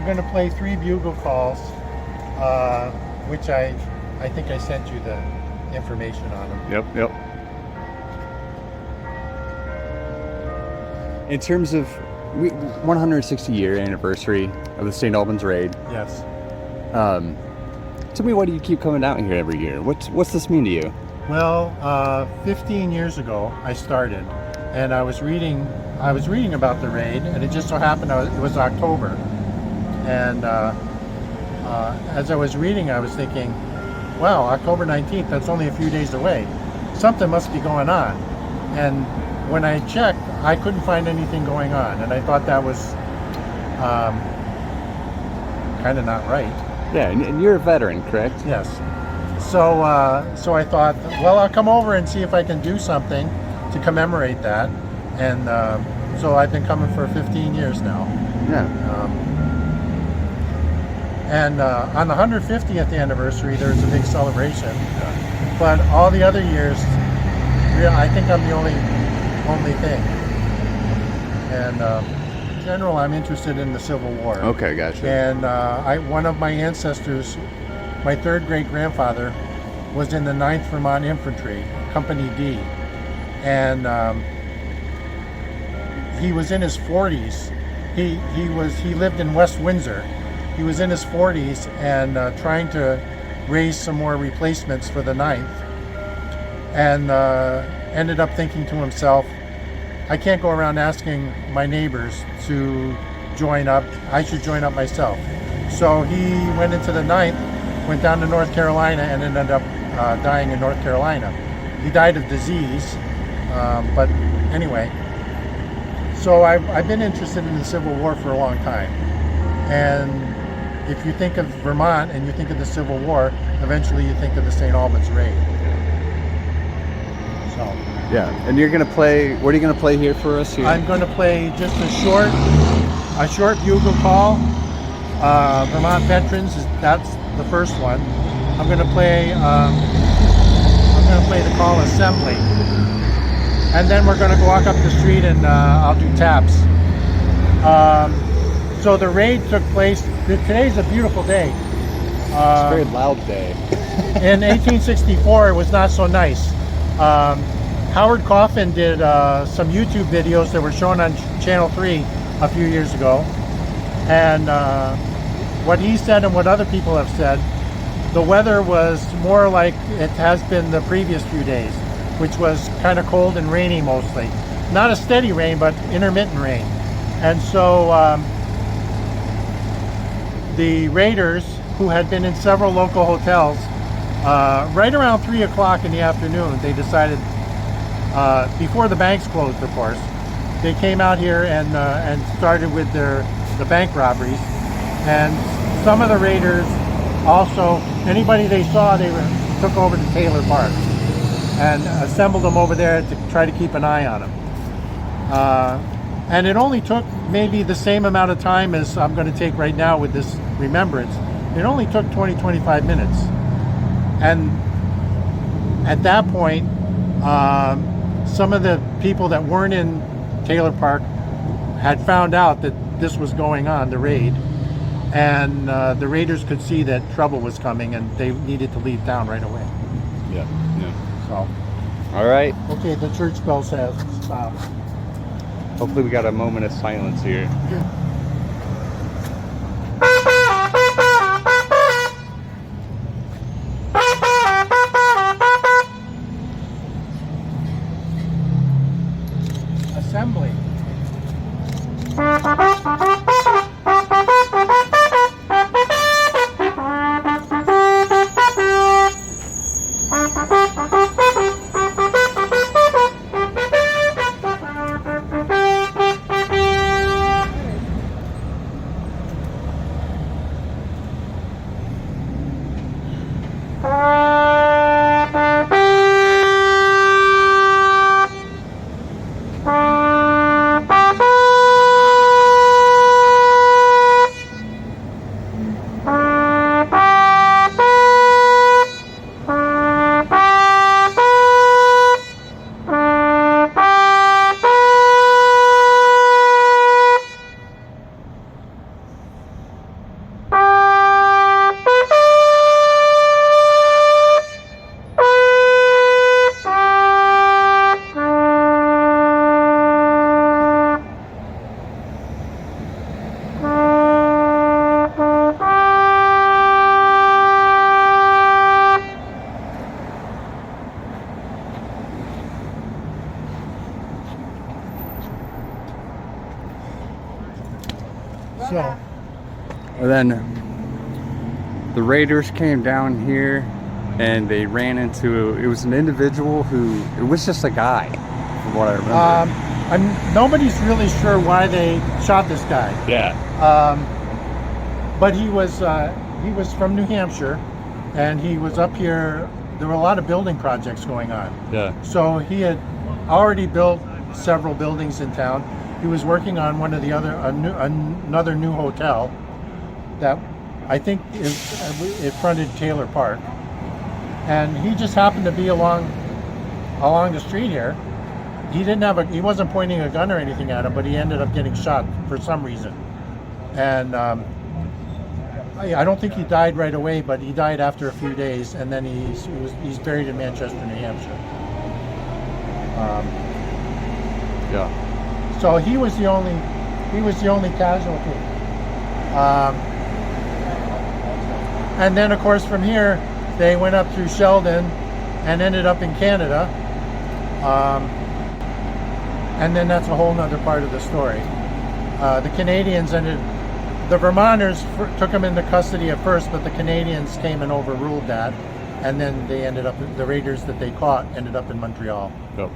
I'm going to play 3 bugle calls, which I think I sent you the information on them. Yep. In terms of 160-year anniversary of the St. Albans Raid. Yes. Tell me, why do you keep coming out here every year? What's this mean to you? Well, 15 years ago I started, and I was reading about the raid, and it just so happened it was October, and as I was reading, I was thinking, wow, October 19th, that's only a few days away. Something must be going on. And when I checked, I couldn't find anything going on, and I thought that was kind of not right. Yeah, and you're a veteran, correct? Yes. So I thought, well, I'll come over and see if I can do something to commemorate that. And so I've been coming for 15 years now. Yeah. And on the 150th anniversary, there's a big celebration. But all the other years, I think I'm the only thing. And in general, I'm interested in the Civil War. Okay, gotcha. And one of my ancestors, my third great-grandfather, was in the 9th Vermont Infantry, Company D. And he was in his 40s. He lived in West Windsor. He was in his 40s and trying to raise some more replacements for the 9th, and ended up thinking to himself, I can't go around asking my neighbors to join up. I should join up myself. So he went into the 9th, went down to North Carolina, and ended up dying in North Carolina. He died of disease, but anyway. So I've been interested in the Civil War for a long time. And if you think of Vermont and you think of the Civil War, eventually you think of the St. Albans Raid. So. Yeah, and you're gonna play. What are you gonna play here for us here? I'm going to play just a short bugle call. Vermont Veterans, that's the first one. I'm going to play the call Assembly, and then we're going to walk up the street and I'll do taps. So the raid took place. Today's a beautiful day. It's a very loud day. In 1864, it was not so nice. Howard Coffin did some YouTube videos that were shown on Channel 3 a few years ago. And what he said and what other people have said, the weather was more like it has been the previous few days, which was kind of cold and rainy mostly. Not a steady rain, but intermittent rain. And so the raiders, who had been in several local hotels, right around 3 o'clock in the afternoon, they decided, before the banks closed, of course, they came out here and started with the bank robberies. And some of the raiders also, anybody they saw, they took over to Taylor Park and assembled them over there to try to keep an eye on them. And it only took maybe the same amount of time as I'm going to take right now with this remembrance. It only took 20-25 minutes. And at that point, some of the people that weren't in Taylor Park had found out that this was going on, the raid, and the raiders could see that trouble was coming and they needed to leave town right away. Yeah. So. All right. Okay, the church bell says stop. Hopefully we got a moment of silence here. Assembly. then the raiders came down here and they ran into, it was an individual who, it was just a guy, from what I remember. Nobody's really sure why they shot this guy. Yeah. But he was from New Hampshire, and he was up here. There were a lot of building projects going on. Yeah. So he had already built several buildings in town. He was working on one of the another new hotel that I think it fronted Taylor Park, and he just happened to be along the street here. He wasn't pointing a gun or anything at him, but he ended up getting shot for some reason. And I don't think he died right away, but he died after a few days, and then he's buried in Manchester, New Hampshire. Yeah. So he was the only casualty. And then, of course, from here they went up through Sheldon and ended up in Canada. And then that's a whole nother part of the story. The Canadians the Vermonters took them into custody at first, but the Canadians came and overruled that, and then the raiders that they caught ended up in Montreal. Yep.